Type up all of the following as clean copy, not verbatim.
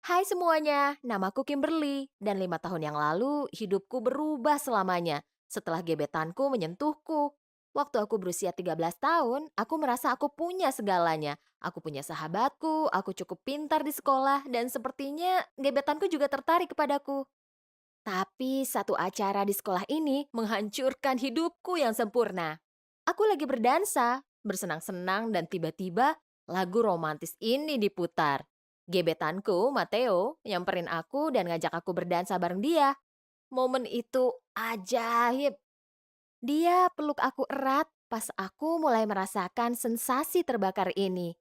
Hai semuanya, namaku Kimberly, dan 5 tahun yang lalu hidupku berubah selamanya setelah gebetanku menyentuhku. Waktu aku berusia 13 tahun, aku merasa aku punya segalanya. Aku punya sahabatku, aku cukup pintar di sekolah, dan sepertinya gebetanku juga tertarik kepadaku. Tapi satu acara di sekolah ini menghancurkan hidupku yang sempurna. Aku lagi berdansa, bersenang-senang dan tiba-tiba lagu romantis ini diputar. Gebetanku, Matteo, nyamperin aku dan ngajak aku berdansa bareng dia. Momen itu ajaib. Dia peluk aku erat pas aku mulai merasakan sensasi terbakar ini.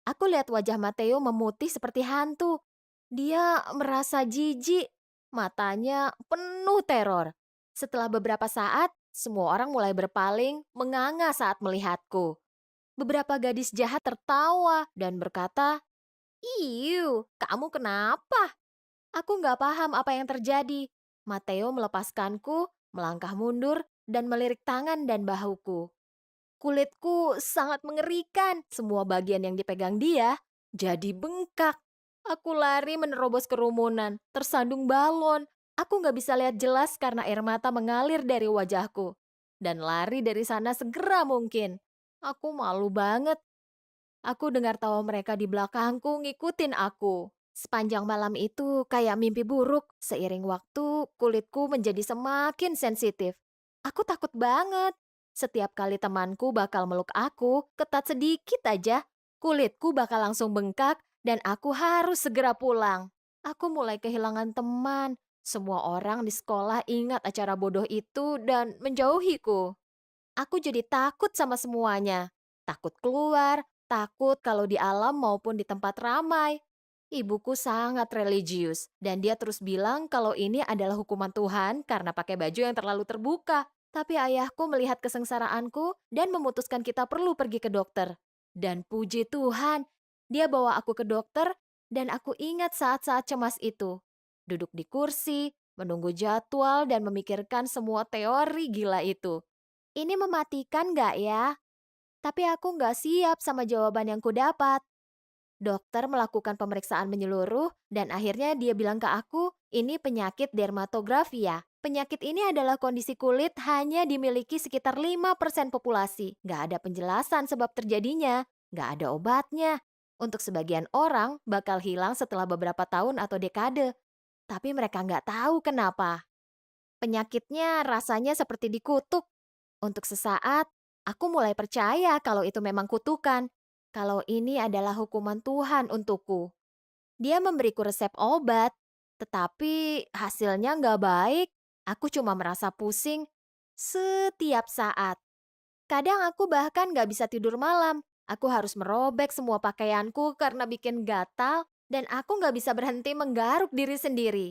Aku lihat wajah Matteo memutih seperti hantu. Dia merasa jijik, matanya penuh teror. Setelah beberapa saat, semua orang mulai berpaling, menganga saat melihatku. Beberapa gadis jahat tertawa dan berkata, "Iu, kamu kenapa?" Aku nggak paham apa yang terjadi. Matteo melepaskanku, melangkah mundur, dan melirik tangan dan bahuku. Kulitku sangat mengerikan. Semua bagian yang dipegang dia jadi bengkak. Aku lari menerobos kerumunan, tersandung balon. Aku nggak bisa lihat jelas karena air mata mengalir dari wajahku. Dan lari dari sana segera mungkin. Aku malu banget. Aku dengar tawa mereka di belakangku ngikutin aku. Sepanjang malam itu kayak mimpi buruk. Seiring waktu, kulitku menjadi semakin sensitif. Aku takut banget. Setiap kali temanku bakal meluk aku, ketat sedikit aja, kulitku bakal langsung bengkak dan aku harus segera pulang. Aku mulai kehilangan teman. Semua orang di sekolah ingat acara bodoh itu dan menjauhiku. Aku jadi takut sama semuanya. Takut keluar, takut kalau di alam maupun di tempat ramai. Ibuku sangat religius dan dia terus bilang kalau ini adalah hukuman Tuhan karena pakai baju yang terlalu terbuka. Tapi ayahku melihat kesengsaraanku dan memutuskan kita perlu pergi ke dokter. Dan puji Tuhan, dia bawa aku ke dokter dan aku ingat saat-saat cemas itu. Duduk di kursi, menunggu jadwal dan memikirkan semua teori gila itu. Ini mematikan nggak ya? Tapi aku nggak siap sama jawaban yang kudapat. Dokter melakukan pemeriksaan menyeluruh dan akhirnya dia bilang ke aku, ini penyakit dermatografia. Penyakit ini adalah kondisi kulit hanya dimiliki sekitar 5% populasi. Nggak ada penjelasan sebab terjadinya, nggak ada obatnya. Untuk sebagian orang, bakal hilang setelah beberapa tahun atau dekade. Tapi mereka nggak tahu kenapa. Penyakitnya rasanya seperti dikutuk. Untuk sesaat, aku mulai percaya kalau itu memang kutukan. Kalau ini adalah hukuman Tuhan untukku. Dia memberiku resep obat, tetapi hasilnya nggak baik. Aku cuma merasa pusing setiap saat. Kadang aku bahkan nggak bisa tidur malam. Aku harus merobek semua pakaianku karena bikin gatal dan aku nggak bisa berhenti menggaruk diri sendiri.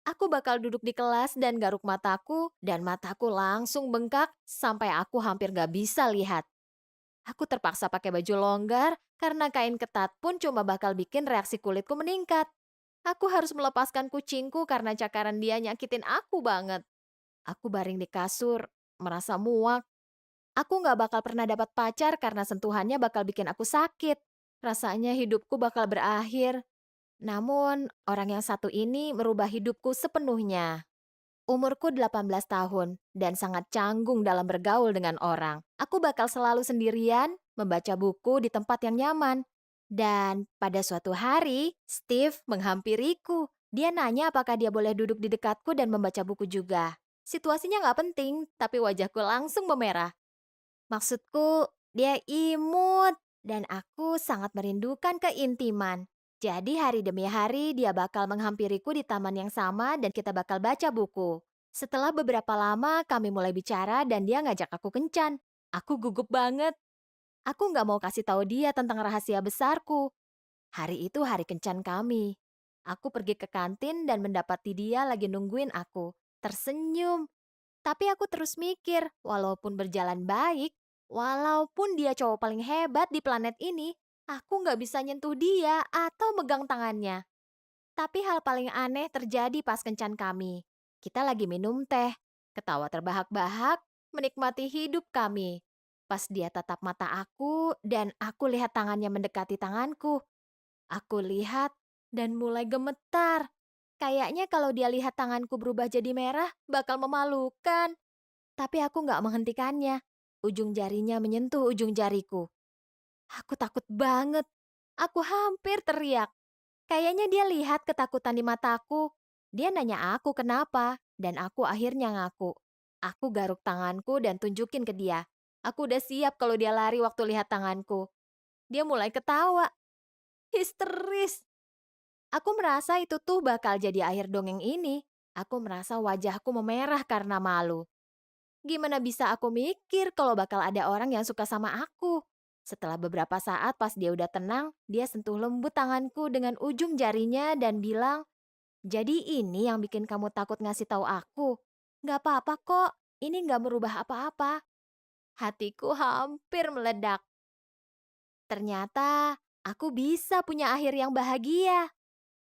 Aku bakal duduk di kelas dan garuk mataku dan mataku langsung bengkak sampai aku hampir nggak bisa lihat. Aku terpaksa pakai baju longgar karena kain ketat pun cuma bakal bikin reaksi kulitku meningkat. Aku harus melepaskan kucingku karena cakaran dia nyakitin aku banget. Aku baring di kasur, merasa muak. Aku nggak bakal pernah dapat pacar karena sentuhannya bakal bikin aku sakit. Rasanya hidupku bakal berakhir. Namun, orang yang satu ini merubah hidupku sepenuhnya. Umurku 18 tahun dan sangat canggung dalam bergaul dengan orang. Aku bakal selalu sendirian, membaca buku di tempat yang nyaman. Dan pada suatu hari, Steve menghampiriku. Dia nanya apakah dia boleh duduk di dekatku dan membaca buku juga. Situasinya nggak penting, tapi wajahku langsung memerah. Maksudku, dia imut dan aku sangat merindukan keintiman. Jadi hari demi hari dia bakal menghampiriku di taman yang sama dan kita bakal baca buku. Setelah beberapa lama kami mulai bicara dan dia ngajak aku kencan. Aku gugup banget. Aku nggak mau kasih tahu dia tentang rahasia besarku. Hari itu hari kencan kami. Aku pergi ke kantin dan mendapati dia lagi nungguin aku. Tersenyum. Tapi aku terus mikir, walaupun berjalan baik, walaupun dia cowok paling hebat di planet ini, aku nggak bisa nyentuh dia atau megang tangannya. Tapi hal paling aneh terjadi pas kencan kami. Kita lagi minum teh, ketawa terbahak-bahak, menikmati hidup kami. Pas dia tatap mata aku dan aku lihat tangannya mendekati tanganku. Aku lihat dan mulai gemetar. Kayaknya kalau dia lihat tanganku berubah jadi merah, bakal memalukan. Tapi aku nggak menghentikannya. Ujung jarinya menyentuh ujung jariku. Aku takut banget. Aku hampir teriak. Kayaknya dia lihat ketakutan di mataku. Dia nanya aku kenapa, dan aku akhirnya ngaku. Aku garuk tanganku dan tunjukin ke dia. Aku udah siap kalau dia lari waktu lihat tanganku. Dia mulai ketawa, histeris. Aku merasa itu tuh bakal jadi akhir dongeng ini. Aku merasa wajahku memerah karena malu. Gimana bisa aku mikir kalau bakal ada orang yang suka sama aku? Setelah beberapa saat pas dia udah tenang, dia sentuh lembut tanganku dengan ujung jarinya dan bilang, "Jadi ini yang bikin kamu takut ngasih tahu aku? Gak apa-apa kok, ini gak merubah apa-apa." Hatiku hampir meledak. Ternyata aku bisa punya akhir yang bahagia.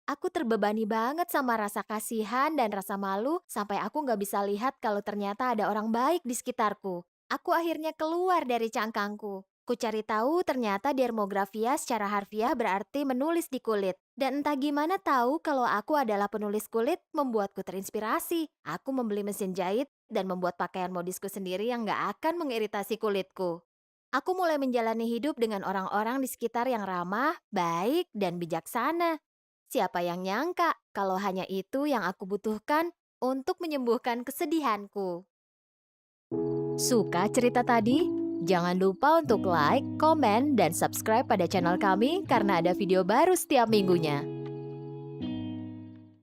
Aku terbebani banget sama rasa kasihan dan rasa malu sampai aku nggak bisa lihat kalau ternyata ada orang baik di sekitarku. Aku akhirnya keluar dari cangkangku. Ku cari tahu ternyata dermografia secara harfiah berarti menulis di kulit. Dan entah gimana tahu kalau aku adalah penulis kulit membuatku terinspirasi. Aku membeli mesin jahit dan membuat pakaian modisku sendiri yang nggak akan mengiritasi kulitku. Aku mulai menjalani hidup dengan orang-orang di sekitar yang ramah, baik, dan bijaksana. Siapa yang nyangka kalau hanya itu yang aku butuhkan untuk menyembuhkan kesedihanku. Suka cerita tadi? Jangan lupa untuk like, komen, dan subscribe pada channel kami karena ada video baru setiap minggunya.